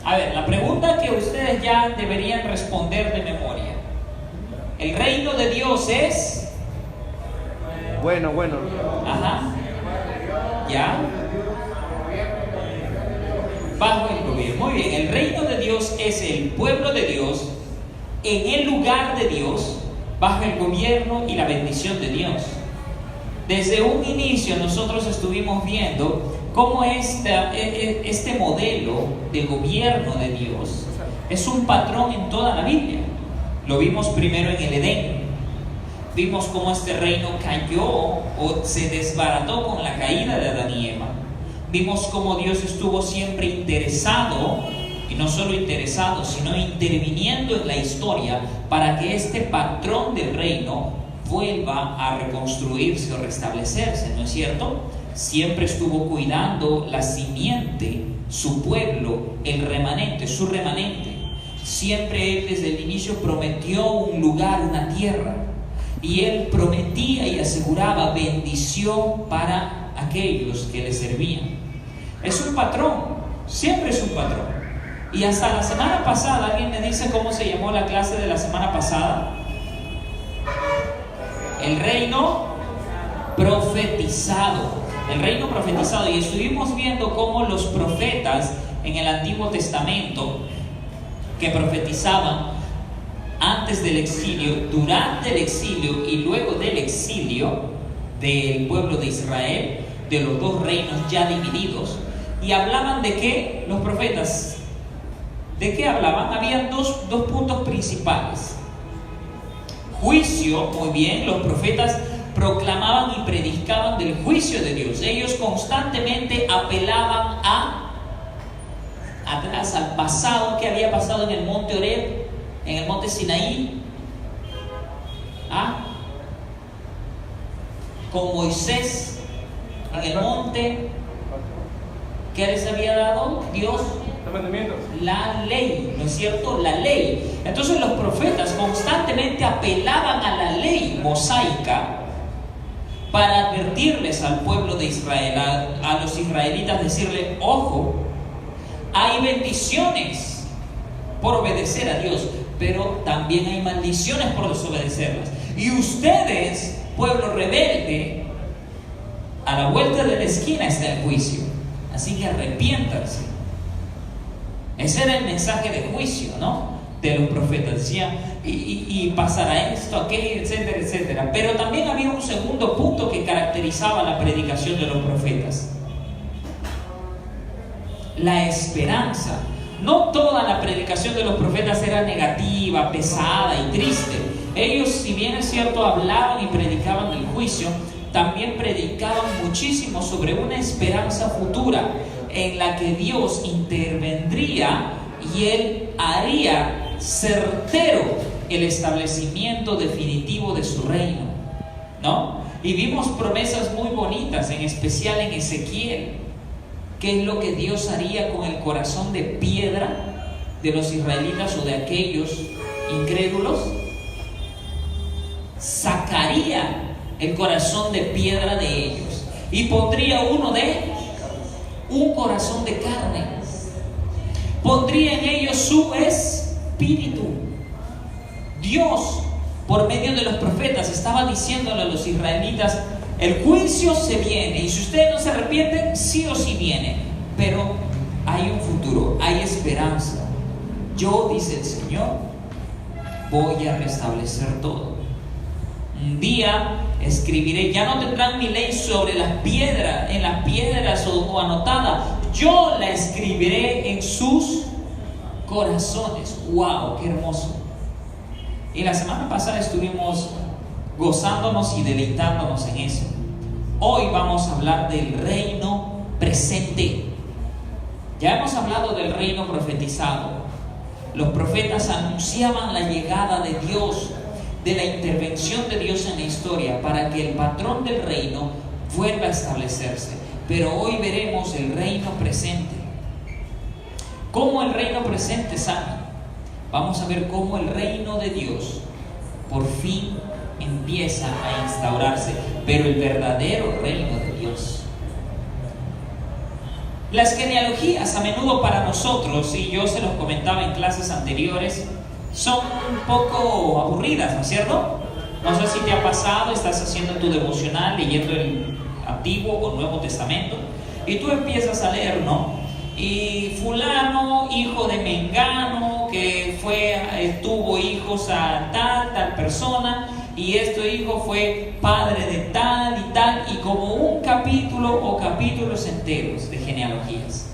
A ver, la pregunta que ustedes ya deberían responder de memoria. ¿El reino de Dios es? Bueno. Ajá. ¿Ya? Bajo el gobierno. Muy bien, el reino de Dios es el pueblo de Dios en el lugar de Dios, bajo el gobierno y la bendición de Dios. Desde un inicio nosotros estuvimos viendo cómo este modelo de gobierno de Dios es un patrón en toda la Biblia. Lo vimos primero en el Edén. Vimos cómo este reino cayó o se desbarató con la caída de Adán y Eva. Vimos cómo Dios estuvo siempre interesado, y no solo interesado, sino interviniendo en la historia para que este patrón del reino vuelva a reconstruirse o restablecerse, ¿no es cierto? Siempre estuvo cuidando la simiente, su pueblo, el remanente, su remanente. Siempre Él desde el inicio prometió un lugar, una tierra, y Él prometía y aseguraba bendición para aquellos que le servían. Es un patrón, siempre es un patrón. Y hasta la semana pasada, ¿alguien me dice cómo se llamó la clase de la semana pasada? El reino profetizado. El reino profetizado. Y estuvimos viendo cómo los profetas en el Antiguo Testamento que profetizaban antes del exilio, durante el exilio y luego del exilio del pueblo de Israel, de los dos reinos ya divididos, y hablaban de qué los profetas. ¿De qué hablaban? Habían dos puntos principales. Juicio, muy bien, los profetas proclamaban y predicaban del juicio de Dios. Ellos constantemente apelaban atrás al pasado, que había pasado en el monte Horeb, en el monte Sinaí, con Moisés en el monte. ¿Qué les había dado Dios? La ley, ¿no es cierto? La ley. Entonces los profetas constantemente apelaban a la ley mosaica para advertirles al pueblo de Israel, a los israelitas, decirle: ojo, hay bendiciones por obedecer a Dios, pero también hay maldiciones por desobedecerlas. Y ustedes, pueblo rebelde, a la vuelta de la esquina está el juicio, así que arrepiéntanse. Ese era el mensaje de juicio, ¿no?, de los profetas. Decían, y pasará esto, aquello, etcétera, etcétera. Pero también había un segundo punto que caracterizaba la predicación de los profetas: la esperanza. No toda la predicación de los profetas era negativa, pesada y triste. Ellos, si bien es cierto, hablaban y predicaban del juicio, también predicaban muchísimo sobre una esperanza futura en la que Dios intervendría y Él haría certero el establecimiento definitivo de su reino, ¿no? Y vimos promesas muy bonitas, en especial en Ezequiel. ¿Qué es lo que Dios haría con el corazón de piedra de los israelitas o de aquellos incrédulos? Sacaría el corazón de piedra de ellos y pondría un corazón de carne. Pondría en ellos su espíritu. Dios, por medio de los profetas, estaba diciéndole a los israelitas: el juicio se viene, y si ustedes no se arrepienten, sí o sí viene, pero hay un futuro, hay esperanza. Yo, dice el Señor, voy a restablecer todo. Un día escribiré, ya no tendrán mi ley sobre las piedras, en las piedras o anotada, yo la escribiré en sus corazones. ¡Wow! ¡Qué hermoso! Y la semana pasada estuvimos gozándonos y deleitándonos en eso. Hoy vamos a hablar del reino presente. Ya hemos hablado del reino profetizado. Los profetas anunciaban la llegada de Dios, de la intervención de Dios en la historia para que el patrón del reino vuelva a establecerse. Pero hoy veremos el reino presente. ¿Cómo el reino presente, Sammy? Vamos a ver cómo el reino de Dios por fin empieza a instaurarse, pero el verdadero reino de Dios. Las genealogías a menudo para nosotros, y yo se los comentaba en clases anteriores, son un poco aburridas, ¿no es cierto? No sé si te ha pasado, estás haciendo tu devocional, leyendo el Antiguo o Nuevo Testamento, y tú empiezas a leer, ¿no? Y fulano, hijo de Mengano, que tuvo hijos a tal persona, y este hijo fue padre de tal y tal, y como un capítulo o capítulos enteros de genealogías.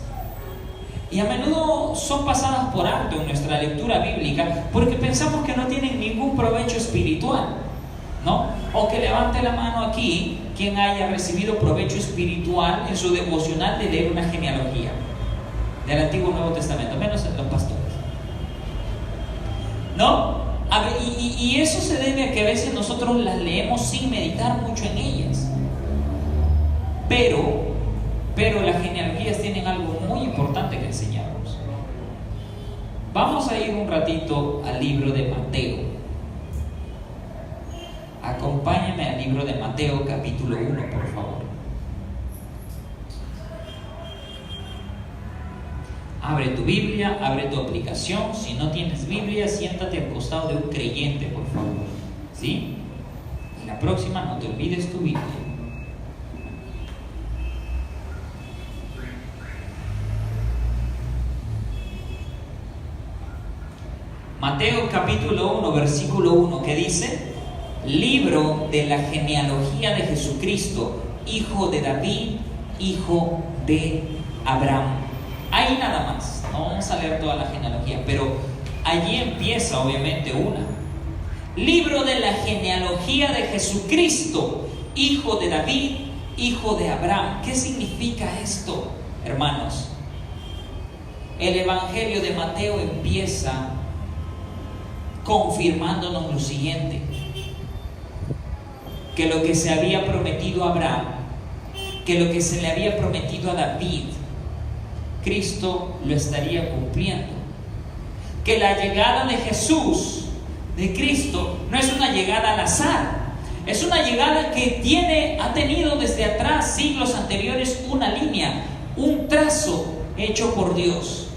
Y a menudo son pasadas por alto en nuestra lectura bíblica porque pensamos que no tienen ningún provecho espiritual, ¿no? O que levante la mano aquí quien haya recibido provecho espiritual en su devocional de leer una genealogía del Antiguo y Nuevo Testamento, menos los pastores, ¿no? A ver, y eso se debe a que a veces nosotros las leemos sin meditar mucho en ellas. Pero las genealogías tienen algo muy importante que enseñarnos. Vamos a ir un ratito al libro de Mateo. Acompáñame al libro de Mateo, capítulo 1, por favor. Abre tu Biblia, abre tu aplicación. Si no tienes Biblia, siéntate al costado de un creyente, por favor. ¿Sí? Y la próxima no te olvides tu Biblia. Mateo capítulo 1, versículo 1, que dice: libro de la genealogía de Jesucristo, hijo de David, hijo de Abraham. Ahí nada más, no vamos a leer toda la genealogía, pero allí empieza obviamente una. Libro de la genealogía de Jesucristo, hijo de David, hijo de Abraham. ¿Qué significa esto, hermanos? El Evangelio de Mateo empieza confirmándonos lo siguiente: que lo que se había prometido a Abraham, que lo que se le había prometido a David, Cristo lo estaría cumpliendo. Que la llegada de Jesús, de Cristo, no es una llegada al azar, es una llegada que ha tenido desde atrás, siglos anteriores, una línea, un trazo hecho por Dios.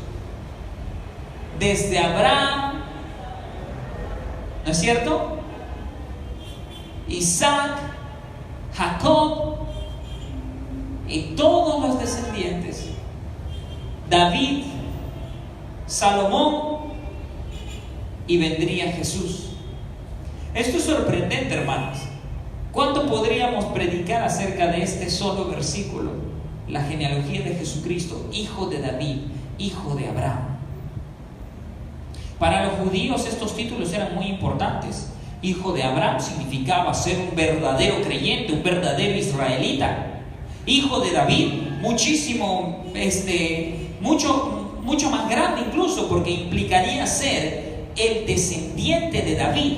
Desde Abraham, ¿no es cierto? Isaac, Jacob y todos los descendientes, David, Salomón, y vendría Jesús. Esto es sorprendente, hermanos. ¿Cuánto podríamos predicar acerca de este solo versículo? La genealogía de Jesucristo, hijo de David, hijo de Abraham. Para los judíos estos títulos eran muy importantes. Hijo de Abraham significaba ser un verdadero creyente, un verdadero israelita. Hijo de David, mucho más grande incluso, porque implicaría ser el descendiente de David,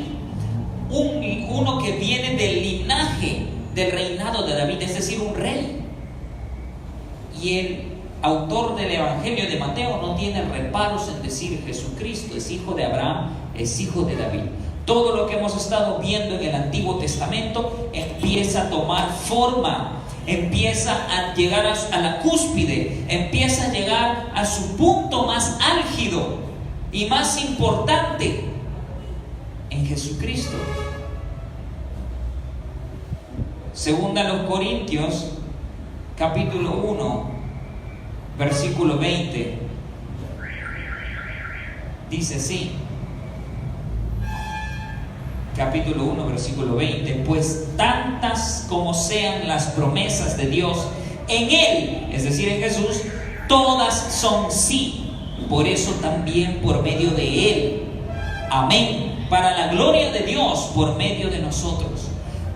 uno que viene del linaje del reinado de David, es decir, un rey. Y el autor del Evangelio de Mateo no tiene reparos en decir: Jesucristo es hijo de Abraham, es hijo de David. Todo lo que hemos estado viendo en el Antiguo Testamento empieza a tomar forma, empieza a llegar a la cúspide, empieza a llegar a su punto más álgido y más importante en Jesucristo. Segunda a los Corintios, capítulo 1, versículo 20, dice así. Capítulo 1, versículo 20: pues tantas como sean las promesas de Dios, en Él, es decir, en Jesús, todas son sí. Por eso también por medio de Él, amén, para la gloria de Dios por medio de nosotros.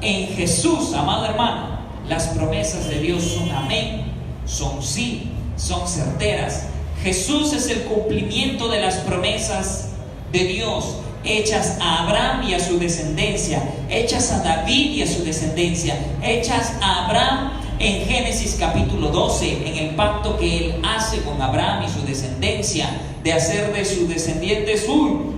En Jesús, amado hermano, las promesas de Dios son amén, son sí, son certeras. Jesús es el cumplimiento de las promesas de Dios, hechas a Abraham y a su descendencia, hechas a David y a su descendencia, hechas a Abraham en Génesis capítulo 12, en el pacto que él hace con Abraham y su descendencia, de hacer de sus descendientes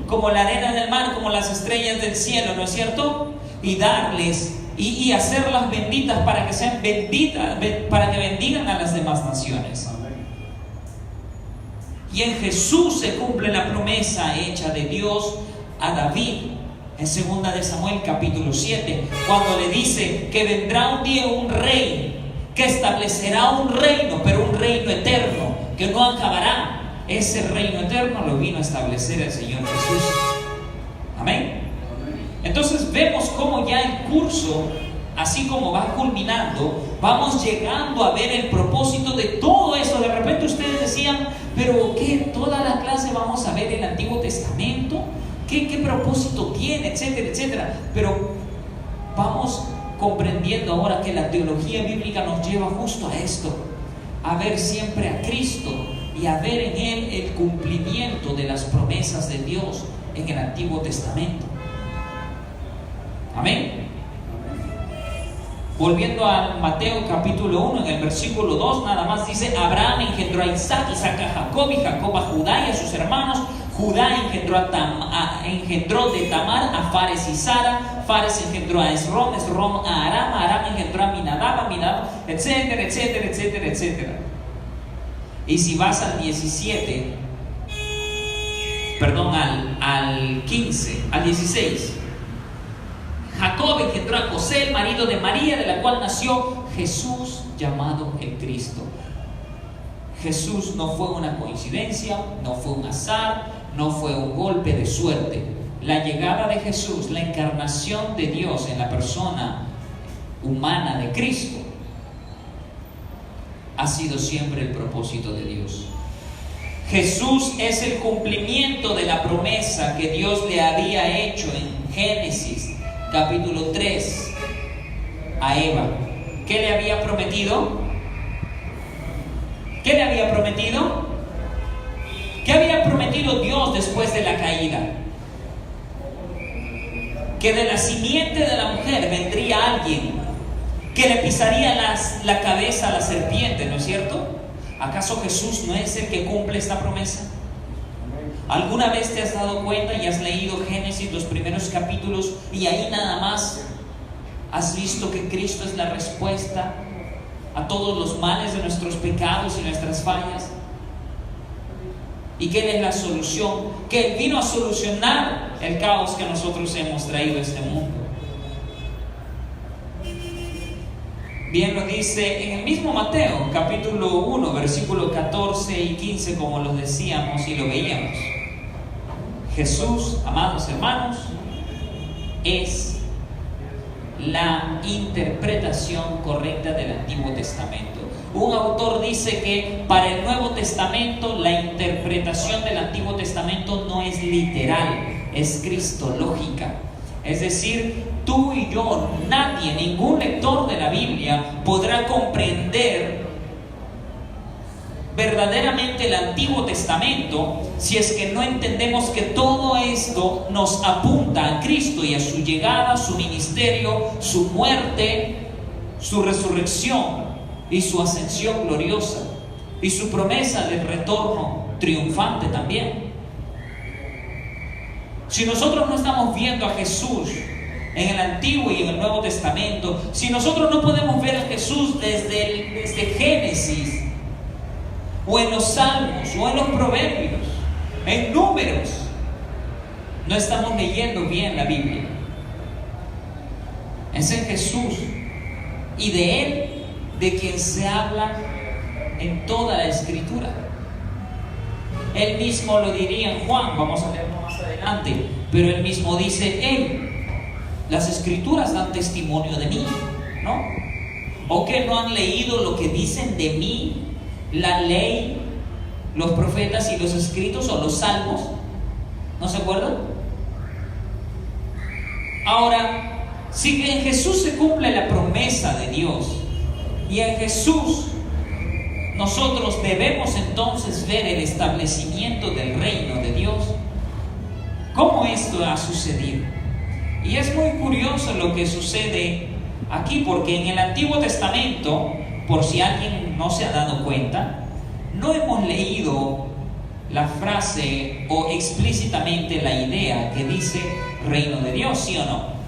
como la arena del mar, como las estrellas del cielo, ¿no es cierto? Y darles y hacerlas benditas para que sean benditas, para que bendigan a las demás naciones. Y en Jesús se cumple la promesa hecha de Dios a David en 2 de Samuel capítulo 7, cuando le dice que vendrá un día un rey que establecerá un reino, pero un reino eterno que no acabará. Ese reino eterno lo vino a establecer el Señor Jesús. Amén. Entonces vemos cómo ya el curso, así como va culminando, vamos llegando a ver el propósito de todo eso. De repente ustedes decían, pero ¿qué? ¿Toda la clase vamos a ver el Antiguo Testamento? ¿Qué propósito tiene? Etcétera, etcétera. Pero vamos comprendiendo ahora que la teología bíblica nos lleva justo a esto, a ver siempre a Cristo y a ver en Él el cumplimiento de las promesas de Dios en el Antiguo Testamento. Amén. Volviendo a Mateo capítulo 1, en el versículo 2, nada más dice: Abraham engendró a Isaac, Isaac a Jacob, y Jacob a Judá y a sus hermanos. Judá engendró de Tamar a Fares y Sara, Fares engendró a Esrom, Esrom a Aram, Aram engendró a Aminadab, Aminadab, etcétera, etcétera, etcétera, etcétera. Y si vas al 17, perdón, al 15, al 16, Jacob engendró a José, el marido de María, de la cual nació Jesús, llamado el Cristo. Jesús no fue una coincidencia, no fue un azar, no fue un golpe de suerte. La llegada de Jesús, la encarnación de Dios en la persona humana de Cristo, ha sido siempre el propósito de Dios. Jesús es el cumplimiento de la promesa que Dios le había hecho en Génesis capítulo 3 a Eva. ¿Qué le había prometido? ¿Qué le había prometido? ¿Qué había prometido Dios después de la caída? Que de la simiente de la mujer vendría alguien que le pisaría la cabeza a la serpiente, ¿no es cierto? ¿Acaso Jesús no es el que cumple esta promesa? ¿Alguna vez te has dado cuenta y has leído Génesis, los primeros capítulos, y ahí nada más has visto que Cristo es la respuesta a todos los males de nuestros pecados y nuestras fallas? Y que Él es la solución, que Él vino a solucionar el caos que nosotros hemos traído a este mundo. Bien lo dice en el mismo Mateo, capítulo 1, versículo 14 y 15, como lo decíamos y lo veíamos. Jesús, amados hermanos, es la interpretación correcta del Antiguo Testamento. Un autor dice que para el Nuevo Testamento la interpretación del Antiguo Testamento no es literal, es cristológica. Es decir, tú y yo, nadie, ningún lector de la Biblia podrá comprender verdaderamente el Antiguo Testamento si es que no entendemos que todo esto nos apunta a Cristo y a su llegada, su ministerio, su muerte, su resurrección y su ascensión gloriosa y su promesa de retorno triunfante también. Si nosotros no estamos viendo a Jesús en el Antiguo y en el Nuevo Testamento, si nosotros no podemos ver a Jesús desde Génesis, o en los Salmos, o en los Proverbios, en Números, no estamos leyendo bien la Biblia. Es en Jesús y de Él de quien se habla en toda la Escritura. Él mismo lo diría en Juan, vamos a leerlo más adelante, pero Él mismo dice: las Escrituras dan testimonio de mí, ¿no? ¿O que no han leído lo que dicen de mí la ley, los profetas y los escritos, o los salmos? ¿No se acuerdan? Ahora, si en Jesús se cumple la promesa de Dios, y en Jesús nosotros debemos entonces ver el establecimiento del reino de Dios, ¿cómo esto ha sucedido? Y es muy curioso lo que sucede aquí, porque en el Antiguo Testamento, por si alguien no se ha dado cuenta, no hemos leído la frase o explícitamente la idea que dice reino de Dios, ¿sí o no?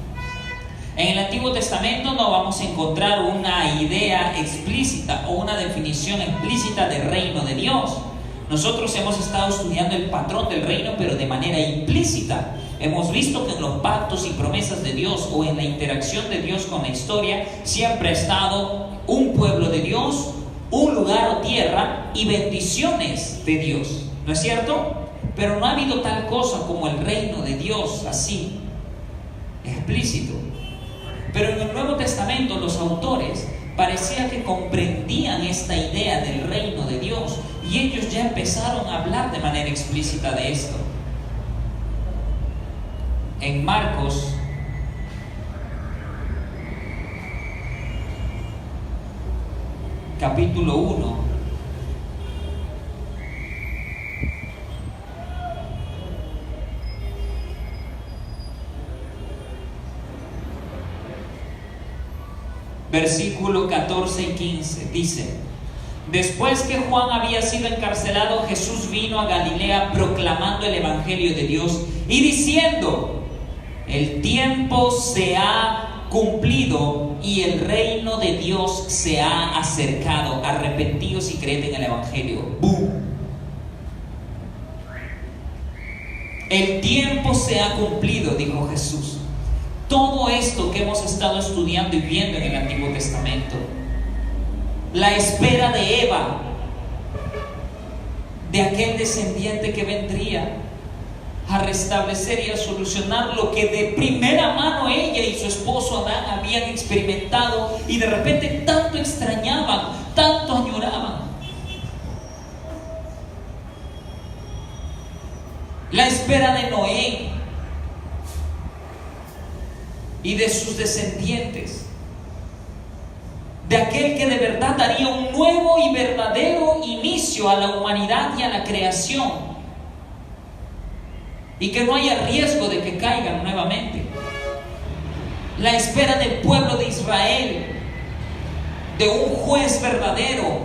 En el Antiguo Testamento no vamos a encontrar una idea explícita o una definición explícita de reino de Dios. Nosotros hemos estado estudiando el patrón del reino, pero de manera implícita. Hemos visto que en los pactos y promesas de Dios, o en la interacción de Dios con la historia, siempre ha estado un pueblo de Dios, un lugar o tierra y bendiciones de Dios, ¿no es cierto? Pero no ha habido tal cosa como el reino de Dios así, explícito. Pero en el Nuevo Testamento los autores parecía que comprendían esta idea del reino de Dios, y ellos ya empezaron a hablar de manera explícita de esto. En Marcos capítulo 1, versículo 14 y 15, dice: después que Juan había sido encarcelado, Jesús vino a Galilea proclamando el evangelio de Dios y diciendo: el tiempo se ha cumplido y el reino de Dios se ha acercado. Arrepentíos y creed en el evangelio. ¡Bum! El tiempo se ha cumplido, dijo Jesús. Todo esto que hemos estado estudiando y viendo en el Antiguo Testamento, la espera de Eva, de aquel descendiente que vendría a restablecer y a solucionar lo que de primera mano ella y su esposo Adán habían experimentado y de repente tanto extrañaban, tanto añoraban. La espera de Noé y de sus descendientes, de aquel que de verdad daría un nuevo y verdadero inicio a la humanidad y a la creación, y que no haya riesgo de que caigan nuevamente. La espera del pueblo de Israel, de un juez verdadero.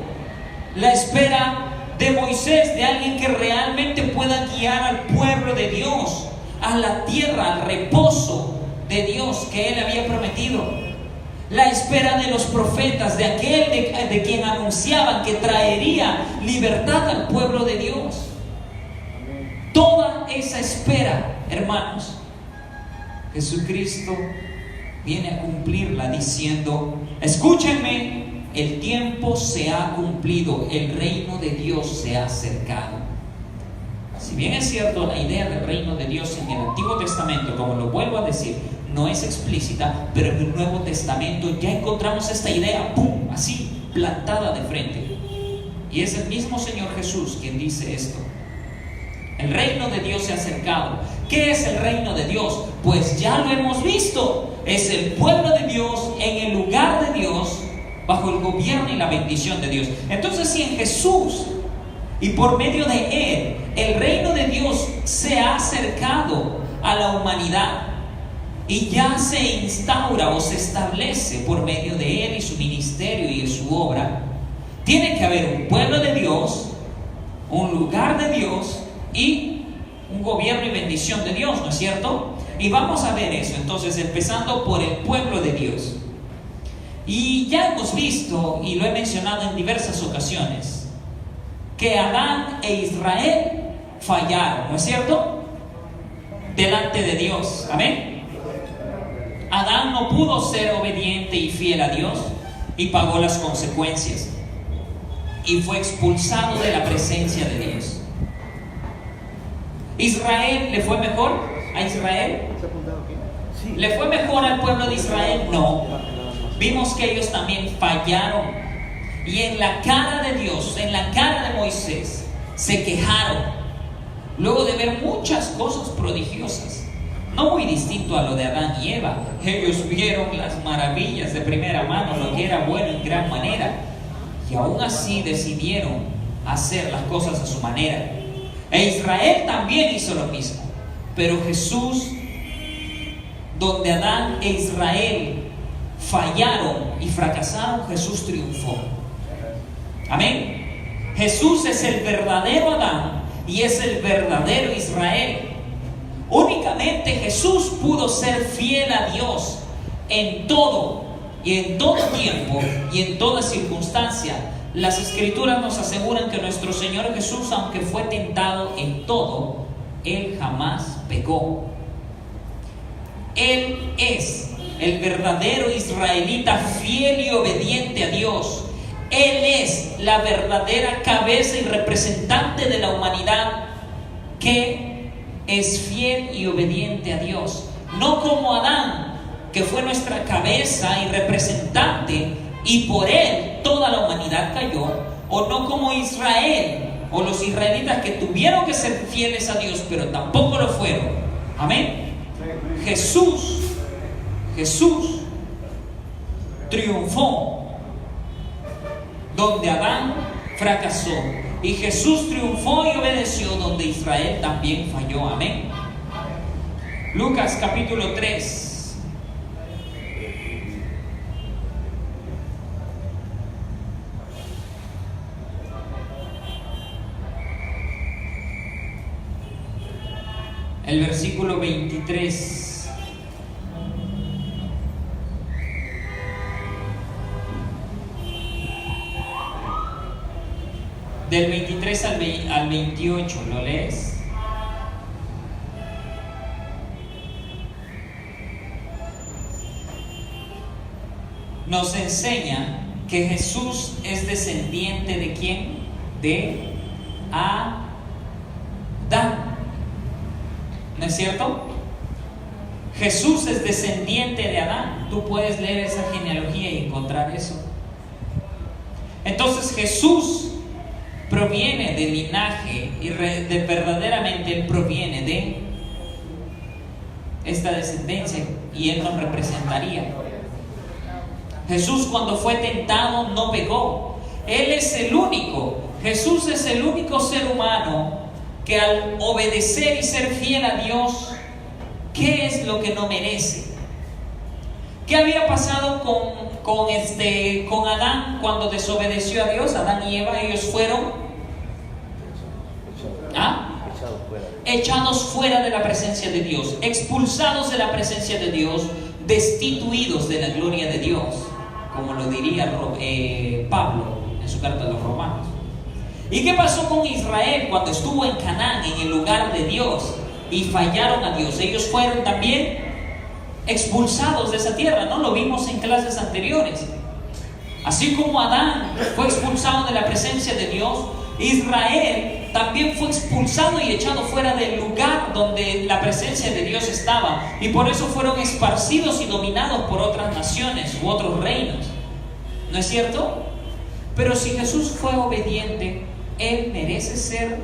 La espera de Moisés, de alguien que realmente pueda guiar al pueblo de Dios a la tierra, al reposo de Dios que Él había prometido. La espera de los profetas, de aquel de quien anunciaban que traería libertad al pueblo de Dios. Toda esa espera, hermanos, Jesucristo viene a cumplirla diciendo: escúchenme, el tiempo se ha cumplido, el reino de Dios se ha acercado. Si bien es cierto, la idea del reino de Dios en el Antiguo Testamento, como lo vuelvo a decir, no es explícita, pero en el Nuevo Testamento ya encontramos esta idea, ¡pum!, así, plantada de frente. Y es el mismo Señor Jesús quien dice esto. El reino de Dios se ha acercado. ¿Qué es el reino de Dios? Pues ya lo hemos visto. Es el pueblo de Dios en el lugar de Dios, bajo el gobierno y la bendición de Dios. Entonces, si en Jesús y por medio de Él el reino de Dios se ha acercado a la humanidad y ya se instaura o se establece por medio de Él y su ministerio y su obra, tiene que haber un pueblo de Dios, un lugar de Dios y un gobierno y bendición de Dios, ¿no es cierto? Y vamos a ver eso, entonces, empezando por el pueblo de Dios. Y ya hemos visto, y lo he mencionado en diversas ocasiones, que Adán e Israel fallaron, ¿no es cierto?, delante de Dios. Amén. Adán no pudo ser obediente y fiel a Dios y pagó las consecuencias y fue expulsado de la presencia de Dios. ¿Israel le fue mejor a Israel? ¿Le fue mejor al pueblo de Israel? No. Vimos que ellos también fallaron. Y en la cara de Dios, en la cara de Moisés, se quejaron. Luego de ver muchas cosas prodigiosas. No muy distinto a lo de Adán y Eva. Ellos vieron las maravillas de primera mano, lo que era bueno en gran manera. Y aún así decidieron hacer las cosas a su manera. E Israel también hizo lo mismo. Pero Jesús, donde Adán e Israel fallaron y fracasaron, Jesús triunfó. Amén. Jesús es el verdadero Adán y es el verdadero Israel. Únicamente Jesús pudo ser fiel a Dios en todo y en todo tiempo y en toda circunstancia. las Escrituras nos aseguran que nuestro Señor Jesús, aunque fue tentado en todo, Él jamás pecó. Él es el verdadero israelita fiel y obediente a Dios. Él es la verdadera cabeza y representante de la humanidad que es fiel y obediente a Dios. No como Adán, que fue nuestra cabeza y representante, y por él toda la humanidad cayó. O no como Israel, o los israelitas, que tuvieron que ser fieles a Dios, pero tampoco lo fueron. Amén. Jesús triunfó donde Adán fracasó, y Jesús triunfó y obedeció donde Israel también falló. Amén. Lucas capítulo 3. El versículo 23. Del 23 al 28, ¿lo lees? Nos enseña que Jesús es descendiente ¿de quién? De Adán. ¿No es cierto? Jesús es descendiente de Adán. Tú puedes leer esa genealogía y encontrar eso. Entonces Jesús proviene del linaje y verdaderamente Él proviene de esta descendencia, y Él nos representaría. Jesús, cuando fue tentado, no pecó. Él es el único. Jesús es el único ser humano que al obedecer y ser fiel a Dios, ¿qué es lo que no merece? ¿Qué había pasado con Adán cuando desobedeció a Dios? Adán y Eva, ellos fueron echados fuera de la presencia de Dios, expulsados de la presencia de Dios, destituidos de la gloria de Dios, como lo diría Pablo en su carta a los Romanos. ¿Y qué pasó con Israel cuando estuvo en Canaán, en el lugar de Dios, y fallaron a Dios? Ellos fueron también expulsados de esa tierra, ¿no? Lo vimos en clases anteriores. Así como Adán fue expulsado de la presencia de Dios, Israel también fue expulsado y echado fuera del lugar donde la presencia de Dios estaba, y por eso fueron esparcidos y dominados por otras naciones u otros reinos. ¿No es cierto? Pero si Jesús fue obediente, ¿Él merece ser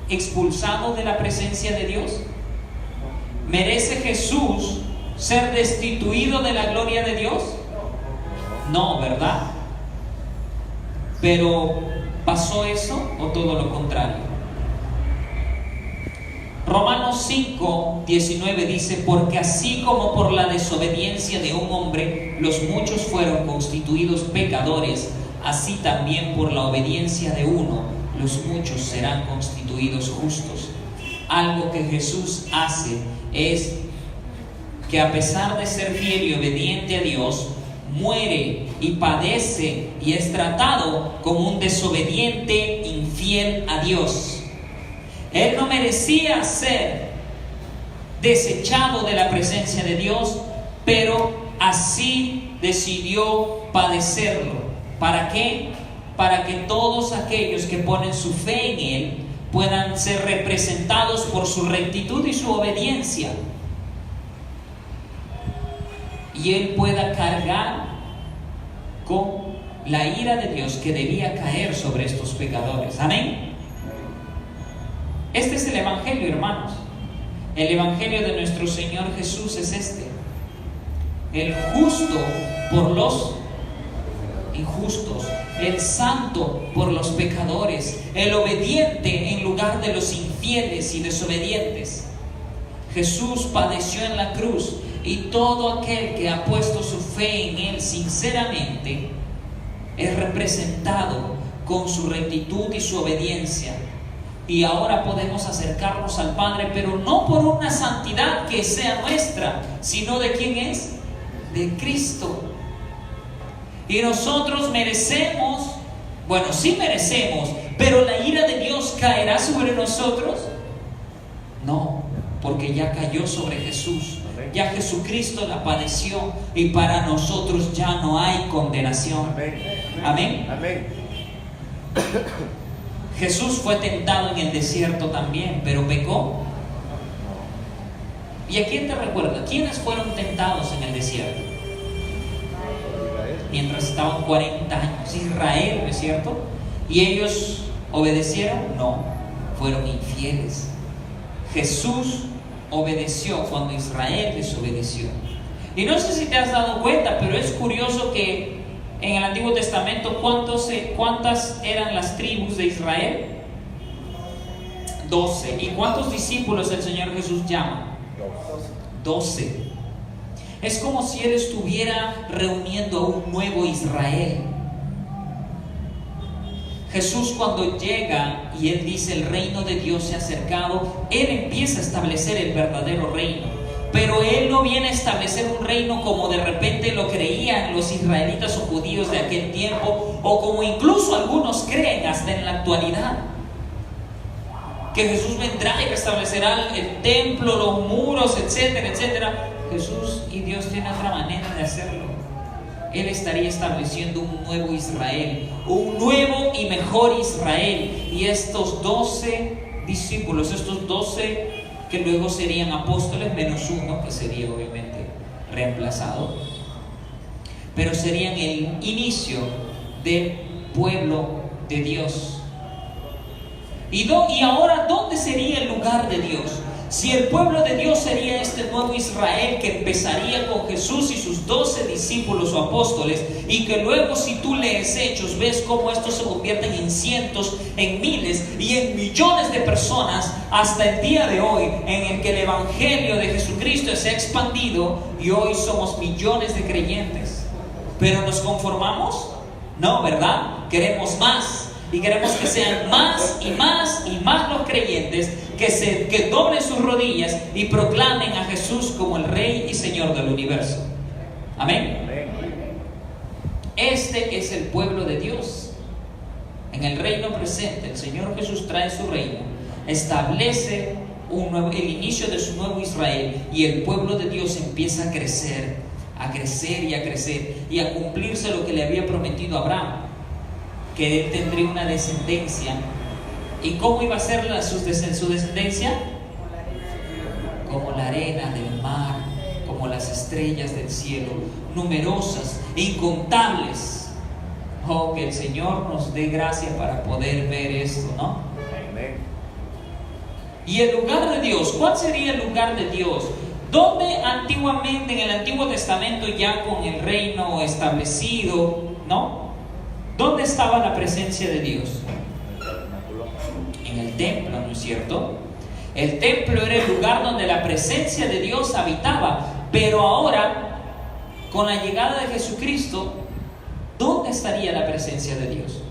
expulsado de la presencia de Dios? ¿Merece Jesús ser destituido de la gloria de Dios? No, ¿verdad? Pero ¿pasó eso o todo lo contrario? Romanos 5:19 dice: porque así como por la desobediencia de un hombre los muchos fueron constituidos pecadores, así también por la obediencia de uno los muchos serán constituidos justos. Algo que Jesús hace es que, a pesar de ser fiel y obediente a Dios, muere y padece y es tratado como un desobediente, infiel a Dios. Él no merecía ser desechado de la presencia de Dios, pero así decidió padecerlo. ¿Para qué? Para que todos aquellos que ponen su fe en Él puedan ser representados por su rectitud y su obediencia, y Él pueda cargar con la ira de Dios que debía caer sobre estos pecadores. Amén. Este es el Evangelio, hermanos. El Evangelio de nuestro Señor Jesús es este: el justo por los injustos, el santo por los pecadores, el obediente en lugar de los infieles y desobedientes. Jesús padeció en la cruz, y todo aquel que ha puesto su fe en Él sinceramente es representado con su rectitud y su obediencia. Y ahora podemos acercarnos al Padre, pero no por una santidad que sea nuestra, sino ¿de quién es? De Cristo. Y nosotros merecemos Bueno, sí merecemos, pero la ira de Dios caerá sobre nosotros. No, porque ya cayó sobre Jesús. Ya Jesucristo la padeció y para nosotros ya no hay condenación. Amén. Amén. Jesús fue tentado en el desierto también, pero pecó. ¿Y a quién te recuerda? ¿Quiénes fueron tentados en el desierto? Mientras estaban 40 años. Israel, ¿no es cierto? ¿Y ellos obedecieron? No, fueron infieles. Jesús obedeció cuando Israel desobedeció. Y no sé si te has dado cuenta, pero es curioso que en el Antiguo Testamento, ¿cuántas eran las tribus de Israel? 12. ¿Y cuántos discípulos el Señor Jesús llama? 12. Es como si Él estuviera reuniendo a un nuevo Israel. Jesús, cuando llega y Él dice el reino de Dios se ha acercado, Él empieza a establecer el verdadero reino. Pero Él no viene a establecer un reino como de repente lo creían los israelitas o judíos de aquel tiempo, o como incluso algunos creen hasta en la actualidad, que Jesús vendrá y restablecerá el templo, los muros, etcétera, etcétera. Jesús y Dios tienen otra manera de hacerlo. Él estaría estableciendo un nuevo Israel, un nuevo y mejor Israel. Y estos 12 discípulos, estos 12 que luego serían apóstoles, menos uno que sería obviamente reemplazado, pero serían el inicio del pueblo de Dios. Y ahora, ¿dónde sería el lugar de Dios? Si el pueblo de Dios sería este nuevo Israel que empezaría con Jesús y sus 12 discípulos o apóstoles, y que luego, si tú lees Hechos, ves cómo estos se convierten en cientos, en miles y en millones de personas hasta el día de hoy, en el que el evangelio de Jesucristo se ha expandido y hoy somos millones de creyentes. ¿Pero nos conformamos? No, ¿verdad? Queremos más. Y queremos que sean más y más y más los creyentes que doblen sus rodillas y proclamen a Jesús como el Rey y Señor del universo. Amén. Este es el pueblo de Dios. En el reino presente, el Señor Jesús trae su reino, establece el inicio de su nuevo Israel, y el pueblo de Dios empieza a crecer y a crecer y a cumplirse lo que le había prometido a Abraham, que él tendría una descendencia. ¿Y cómo iba a ser su descendencia? Como la arena del mar, como las estrellas del cielo, numerosas, incontables. Oh, que el Señor nos dé gracia para poder ver esto, ¿no? Y el lugar de Dios, ¿cuál sería el lugar de Dios? Donde antiguamente, en el Antiguo Testamento, ya con el reino establecido, ¿no? ¿Dónde estaba la presencia de Dios? En el templo, ¿no es cierto? El templo era el lugar donde la presencia de Dios habitaba. Pero ahora, con la llegada de Jesucristo, ¿dónde estaría la presencia de Dios?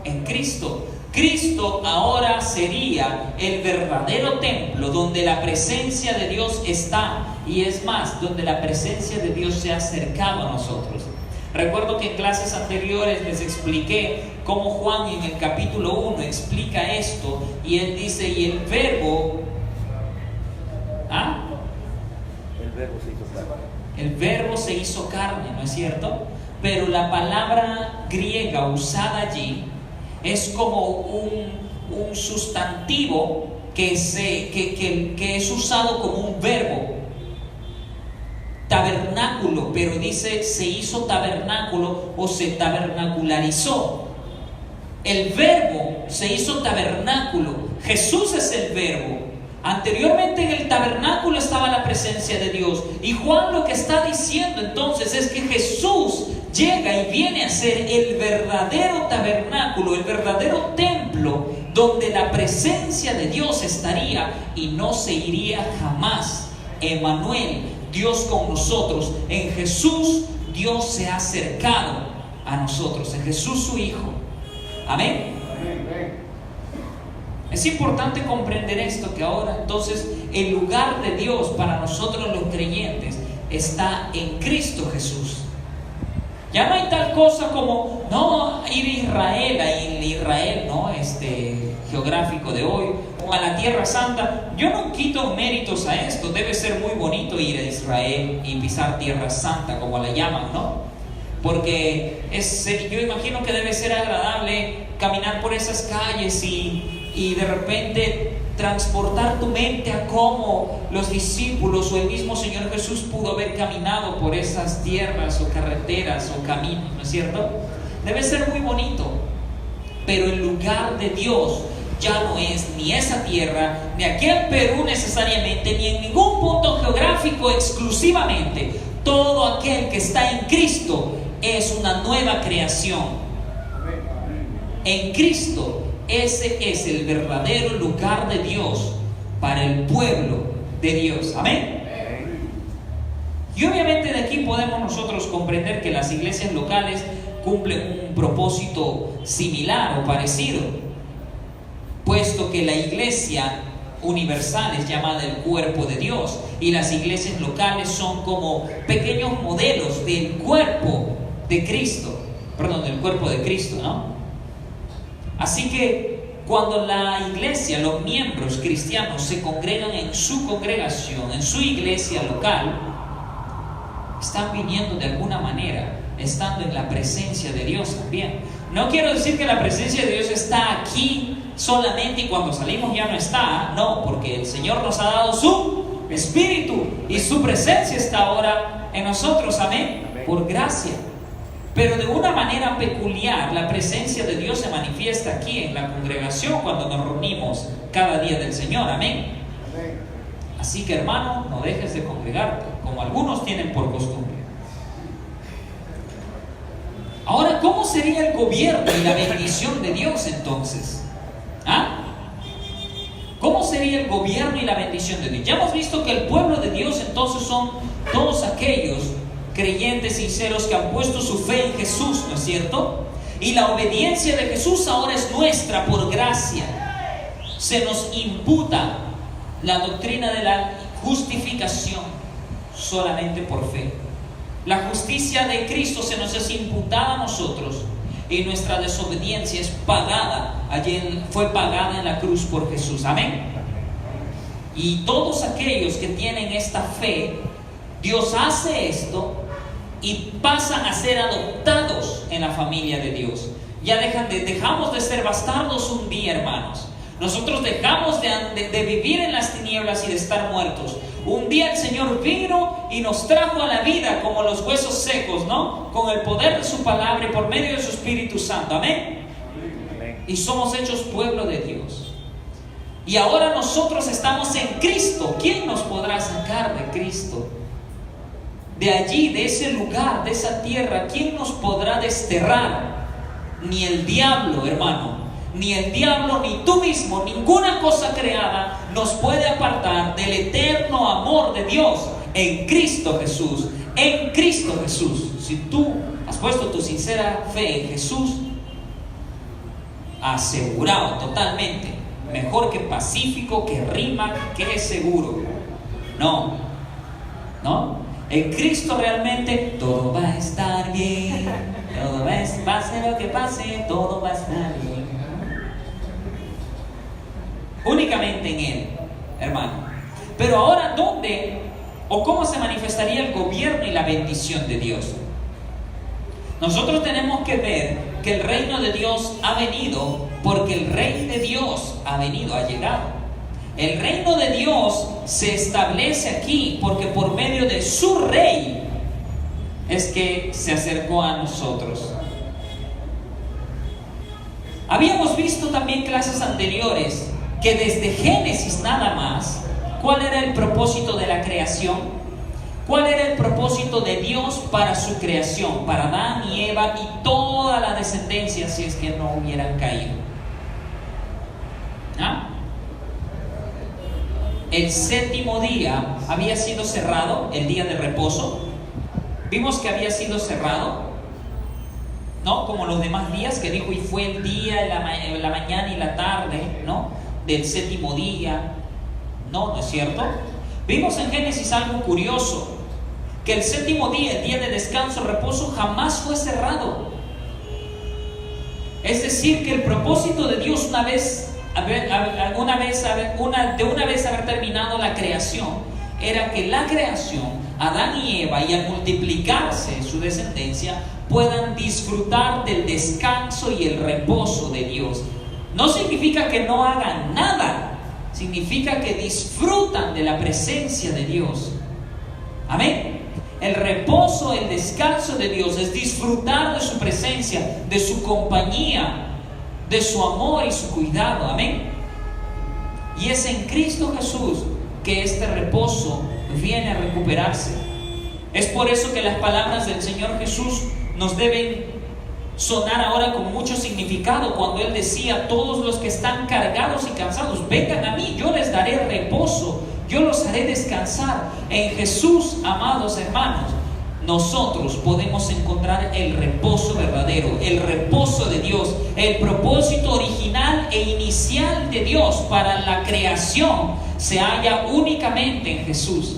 En Cristo. Cristo ahora sería el verdadero templo donde la presencia de Dios está. Y es más, donde la presencia de Dios se ha acercado a nosotros. Recuerdo que en clases anteriores les expliqué cómo Juan en el capítulo 1 explica esto, y él dice, y el verbo, el verbo se hizo carne, ¿no es cierto? Pero la palabra griega usada allí es como un sustantivo que es usado como un verbo. Tabernáculo, pero dice se hizo tabernáculo o se tabernacularizó. El verbo se hizo tabernáculo. Jesús es el verbo. Anteriormente en el tabernáculo estaba la presencia de Dios. Y Juan lo que está diciendo entonces es que Jesús llega y viene a ser el verdadero tabernáculo, el verdadero templo, donde la presencia de Dios estaría y no se iría jamás. Emmanuel, Dios con nosotros. En Jesús Dios se ha acercado a nosotros, en Jesús su Hijo. Amén. Es importante comprender esto, que ahora entonces el lugar de Dios para nosotros los creyentes está en Cristo Jesús. Ya no hay tal cosa como, no, ir a Israel, a Israel, ¿no? Geográfico de hoy, o a la Tierra Santa. Yo no quito méritos a esto. Debe ser muy bonito ir a Israel y pisar Tierra Santa, como la llaman, ¿no? Porque yo imagino que debe ser agradable caminar por esas calles y de repente transportar tu mente a cómo los discípulos o el mismo Señor Jesús pudo haber caminado por esas tierras o carreteras o caminos, ¿no es cierto? Debe ser muy bonito, pero el lugar de Dios ya no es ni esa tierra, ni aquí en Perú necesariamente, ni en ningún punto geográfico exclusivamente. Todo aquel que está en Cristo es una nueva creación. En Cristo, ese es el verdadero lugar de Dios para el pueblo de Dios. Amén. Y obviamente de aquí podemos nosotros comprender que las iglesias locales cumplen un propósito similar o parecido, puesto que la iglesia universal es llamada el cuerpo de Dios y las iglesias locales son como pequeños modelos del cuerpo de Cristo, del cuerpo de Cristo, ¿no? Así que cuando la iglesia, los miembros cristianos se congregan en su congregación, en su iglesia local, están viniendo de alguna manera, estando en la presencia de Dios también. No quiero decir que la presencia de Dios está aquí solamente y cuando salimos ya no está. No, porque el Señor nos ha dado su Espíritu y su presencia está ahora en nosotros. Amén. Por gracia. Pero de una manera peculiar, la presencia de Dios se manifiesta aquí en la congregación cuando nos reunimos cada día del Señor. Amén. Así que, hermano, no dejes de congregarte, como algunos tienen por costumbre. Ahora, ¿cómo sería el gobierno y la bendición de Dios entonces? ¿Cómo sería el gobierno y la bendición de Dios? Ya hemos visto que el pueblo de Dios entonces son todos aquellos creyentes sinceros que han puesto su fe en Jesús, ¿no es cierto? Y la obediencia de Jesús ahora es nuestra por gracia. Se nos imputa la doctrina de la justificación solamente por fe. La justicia de Cristo se nos es imputada a nosotros y nuestra desobediencia es pagada, fue pagada en la cruz por Jesús. Amén. Y todos aquellos que tienen esta fe, Dios hace esto y pasan a ser adoptados en la familia de Dios. Ya dejamos de ser bastardos un día, hermanos. Nosotros dejamos de vivir en las tinieblas y de estar muertos. Un día el Señor vino y nos trajo a la vida como los huesos secos, ¿no? Con el poder de su palabra y por medio de su Espíritu Santo. Amén. Y somos hechos pueblo de Dios. Y ahora nosotros estamos en Cristo. ¿Quién nos podrá sacar de Cristo? De allí, de ese lugar, de esa tierra, ¿quién nos podrá desterrar? Ni el diablo, hermano. Ni el diablo, ni tú mismo, ninguna cosa creada nos puede apartar del eterno amor de Dios en Cristo Jesús. En Cristo Jesús. Si tú has puesto tu sincera fe en Jesús, asegurado totalmente, mejor que pacífico, que rima, que es seguro. No. En Cristo realmente todo va a estar bien. Pase lo que pase, todo va a estar bien. Únicamente en Él, hermano. Pero ahora, ¿dónde o cómo se manifestaría el gobierno y la bendición de Dios? Nosotros tenemos que ver que el reino de Dios ha venido porque el rey de Dios ha llegado. El reino de Dios se establece aquí porque por medio de su rey es que se acercó a nosotros. Habíamos visto también clases anteriores que desde Génesis nada más, ¿cuál era el propósito de la creación? ¿Cuál era el propósito de Dios para su creación? Para Adán y Eva y toda la descendencia si es que no hubieran caído. El séptimo día había sido cerrado, el día de reposo. Vimos que había sido cerrado, ¿no? Como los demás días que dijo, y fue el día, la mañana y la tarde, ¿no? Del séptimo día. No es cierto. Vimos en Génesis algo curioso, que el séptimo día, el día de descanso, reposo, jamás fue cerrado. Es decir, que el propósito de Dios una vez haber terminado la creación, era que la creación, Adán y Eva, y al multiplicarse su descendencia, puedan disfrutar del descanso y el reposo de Dios. No significa que no hagan nada, significa que disfrutan de la presencia de Dios. Amén. El reposo, el descanso de Dios es disfrutar de su presencia, de su compañía, de su amor y su cuidado. Amén. Y es en Cristo Jesús que este reposo viene a recuperarse. Es por eso que las palabras del Señor Jesús nos deben sonar ahora con mucho significado, cuando Él decía: todos los que están cargados y cansados, vengan a mí, yo les daré reposo, yo los haré descansar. En Jesús, amados hermanos, nosotros podemos encontrar el reposo verdadero, el reposo de Dios, el propósito original e inicial de Dios para la creación se halla únicamente en Jesús.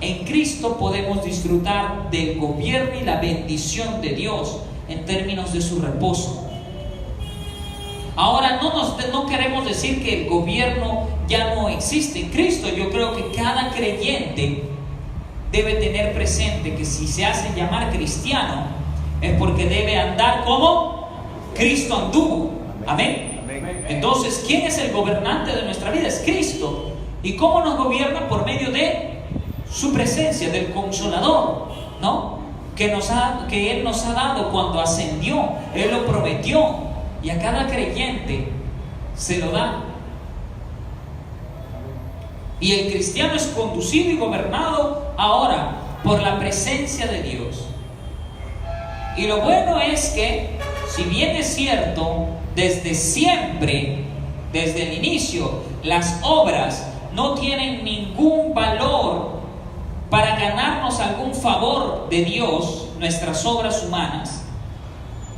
En Cristo podemos disfrutar del gobierno y la bendición de Dios en términos de su reposo. Ahora, no queremos decir que el gobierno ya no existe en Cristo. Yo creo que cada creyente debe tener presente que si se hace llamar cristiano es porque debe andar como Cristo anduvo. Amén. Entonces, ¿quién es el gobernante de nuestra vida? Es Cristo. ¿Y cómo nos gobierna? Por medio de su presencia, del Consolador, ¿no? Que Él nos ha dado cuando ascendió. Él lo prometió y a cada creyente se lo da. Y el cristiano es conducido y gobernado ahora por la presencia de Dios. Y lo bueno es que, si bien es cierto, desde siempre, desde el inicio, las obras no tienen ningún valor para ganarnos algún favor de Dios, nuestras obras humanas,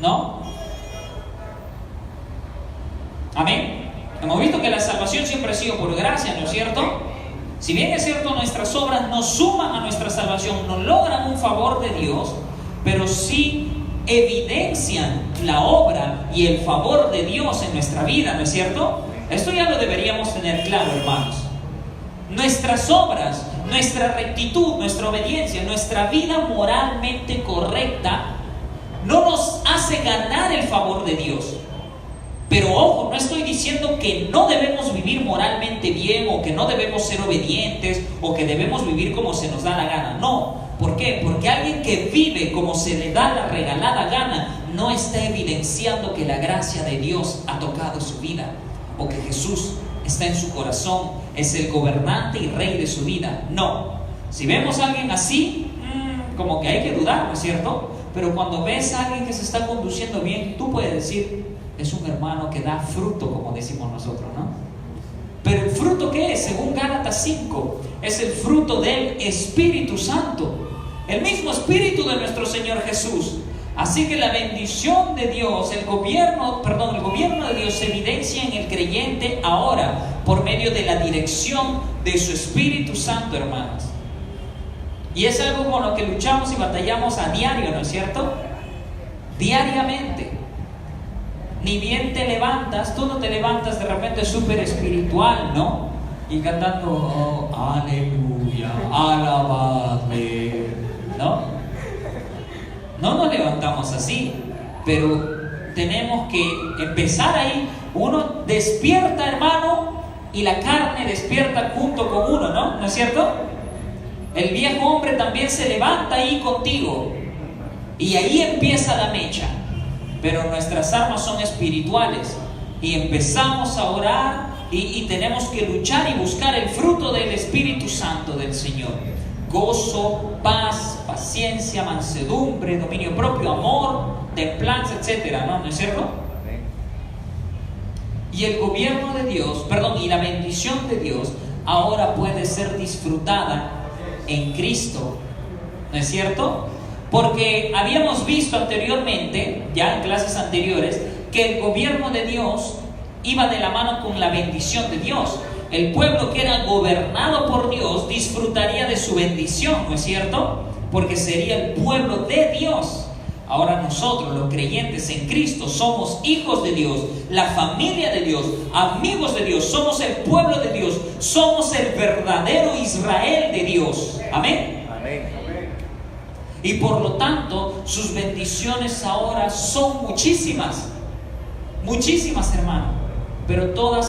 ¿no? Amén. Hemos visto que la salvación siempre ha sido por gracia, ¿no es cierto? Si bien es cierto, nuestras obras no suman a nuestra salvación, no logran un favor de Dios, pero sí evidencian la obra y el favor de Dios en nuestra vida, ¿no es cierto? Esto ya lo deberíamos tener claro, hermanos. Nuestras obras, nuestra rectitud, nuestra obediencia, nuestra vida moralmente correcta no nos hace ganar el favor de Dios. Pero ojo, no estoy diciendo que no debemos vivir moralmente bien, o que no debemos ser obedientes, o que debemos vivir como se nos da la gana. No. ¿Por qué? Porque alguien que vive como se le da la regalada gana no está evidenciando que la gracia de Dios ha tocado su vida, o que Jesús está en su corazón, es el gobernante y rey de su vida. No. Si vemos a alguien así, como que hay que dudar, ¿no es cierto? Pero cuando ves a alguien que se está conduciendo bien, tú puedes decir: es un hermano que da fruto, como decimos nosotros, ¿no? Pero ¿el fruto qué es? Según Gálatas 5, es el fruto del Espíritu Santo, el mismo Espíritu de nuestro Señor Jesús. Así que la bendición de Dios, el gobierno de Dios se evidencia en el creyente ahora por medio de la dirección de su Espíritu Santo, hermanos. Y es algo con lo que luchamos y batallamos a diario, ¿no es cierto? Diariamente. Ni bien te levantas, tú no te levantas de repente súper espiritual, ¿no? Y cantando: oh, aleluya, alabadle, ¿no? No nos levantamos así, pero tenemos que empezar ahí. Uno despierta, hermano, y la carne despierta junto con uno, ¿no? ¿No es cierto? El viejo hombre también se levanta ahí contigo, y ahí empieza la mecha. Pero nuestras armas son espirituales, y empezamos a orar y tenemos que luchar y buscar el fruto del Espíritu Santo del Señor: gozo, paz, paciencia, mansedumbre, dominio propio, amor, templanza, etcétera, ¿no es cierto? Y el gobierno de Dios, y la bendición de Dios ahora puede ser disfrutada en Cristo, ¿no es cierto? Porque habíamos visto anteriormente, ya en clases anteriores, que el gobierno de Dios iba de la mano con la bendición de Dios. El pueblo que era gobernado por Dios disfrutaría de su bendición, ¿no es cierto? porque sería el pueblo de Dios. Ahora nosotros, los creyentes en Cristo, somos hijos de Dios, la familia de Dios, amigos de Dios, somos el pueblo de Dios, somos el verdadero Israel de Dios. Amén. Amén. Y por lo tanto, sus bendiciones ahora son muchísimas, muchísimas, hermano, pero todas